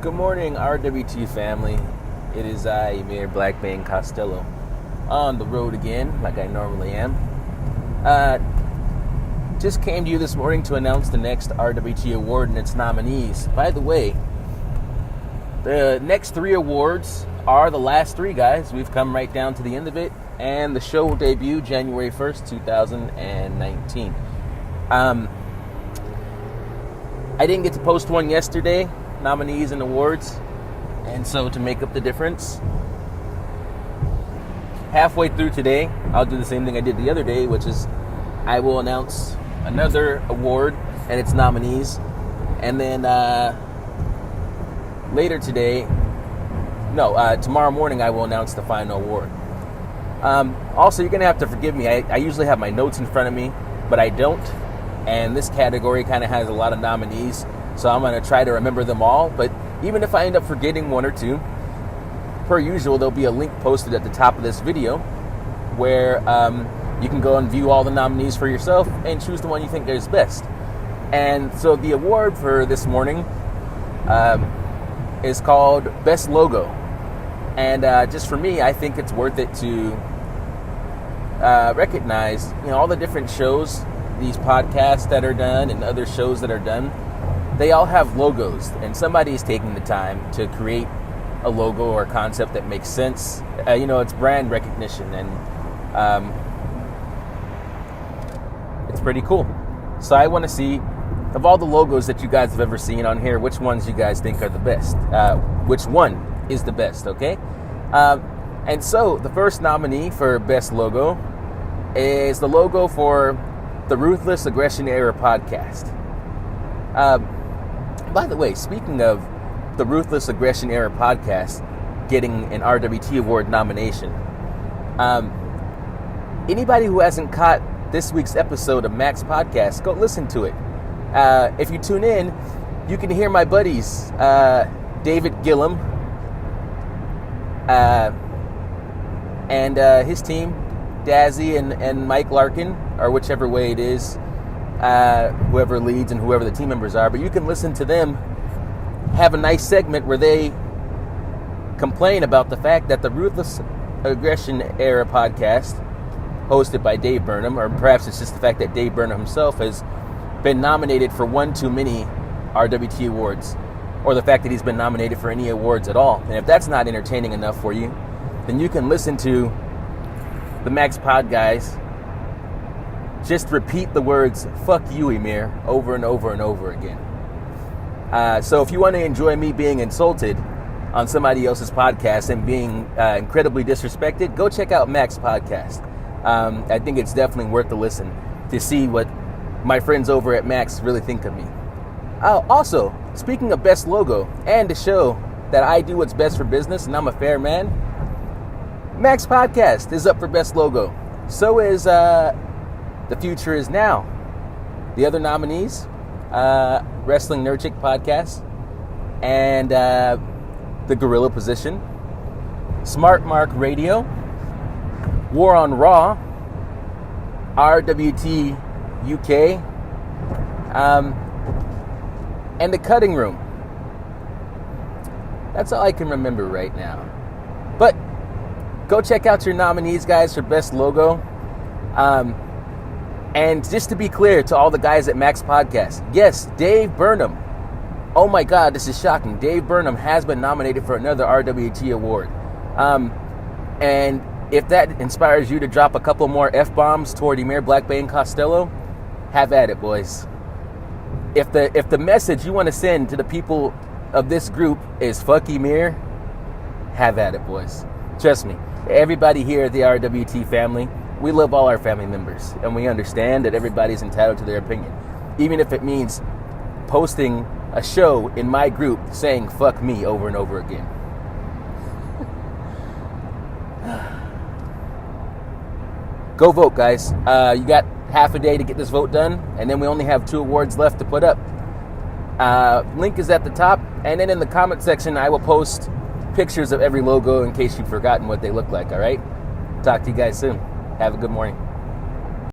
Good morning, RWT family. It is I, Mayor Blackbane Costello, on the road again, like I normally am. Just came to you this morning to announce the next RWT award and its nominees. By the way, the next three awards are the last three, guys. We've come right down to the end of it, and the show will debut January 1st, 2019. I didn't get to post one yesterday, nominees and awards, and so to make up the difference, halfway through today, I'll do the same thing I did the other day, which is I will announce another award and its nominees, and then tomorrow morning I will announce the final award. Also, you're going to have to forgive me. I usually have my notes in front of me, but I don't. And this category kind of has a lot of nominees, so I'm going to try to remember them all. But even if I end up forgetting one or two, per usual, there'll be a link posted at the top of this video where you can go and view all the nominees for yourself and choose the one you think is best. And so the award for this morning is called Best Logo. And just for me, I think it's worth it to recognize, all the different shows, these podcasts that are done and other shows that are done, they all have logos, and somebody is taking the time to create a logo or a concept that makes sense. It's brand recognition, and it's pretty cool. So I want to see, of all the logos that you guys have ever seen on here, which ones you guys think are the best. Which one is the best, okay? And so the first nominee for Best Logo is the logo for the Ruthless Aggression Era podcast. By the way, speaking of the Ruthless Aggression Era podcast getting an RWT Award nomination, anybody who hasn't caught this week's episode of Mac's podcast, go listen to it. If you tune in, you can hear my buddies, David Gillum and his team, Dazzy and Mike Larkin, or whichever way it is, whoever leads and whoever the team members are. But you can listen to them have a nice segment where they complain about the fact that the Ruthless Aggression Era podcast, hosted by Dave Burnham, or perhaps it's just the fact that Dave Burnham himself has been nominated for one too many RWT awards, or the fact that he's been nominated for any awards at all. And if that's not entertaining enough for you, then you can listen to the Max Pod guys just repeat the words "fuck you, Emir" over and over and over again. So if you want to enjoy me being insulted on somebody else's podcast and being incredibly disrespected, go check out Mac's podcast. I think it's definitely worth the listen to see what my friends over at Mac's really think of me. Also, speaking of Best Logo and to show that I do what's best for business and I'm a fair man, Mac's podcast is up for Best Logo. So is The Future Is Now. The other nominees, Wrestling Nurchick Podcast and The Gorilla Position, Smart Mark Radio, War on Raw, RWT UK, and The Cutting Room. That's all I can remember right now. But go check out your nominees, guys, for Best Logo. And just to be clear to all the guys at Mac's Podcast, yes, Dave Burnham. Oh my God, this is shocking. Dave Burnham has been nominated for another RWT award. And if that inspires you to drop a couple more F-bombs toward Emir Blackbane Costello, have at it, boys. If the message you want to send to the people of this group is "fuck Emir," have at it, boys. Trust me, everybody here at the RWT family, we love all our family members, and we understand that everybody's entitled to their opinion, even if it means posting a show in my group saying "fuck me" over and over again. Go vote, guys. You got half a day to get this vote done, and then we only have 2 awards left to put up. Link is at the top, and then in the comment section I will post pictures of every logo in case you've forgotten what they look like, all right? Talk to you guys soon. Have a good morning.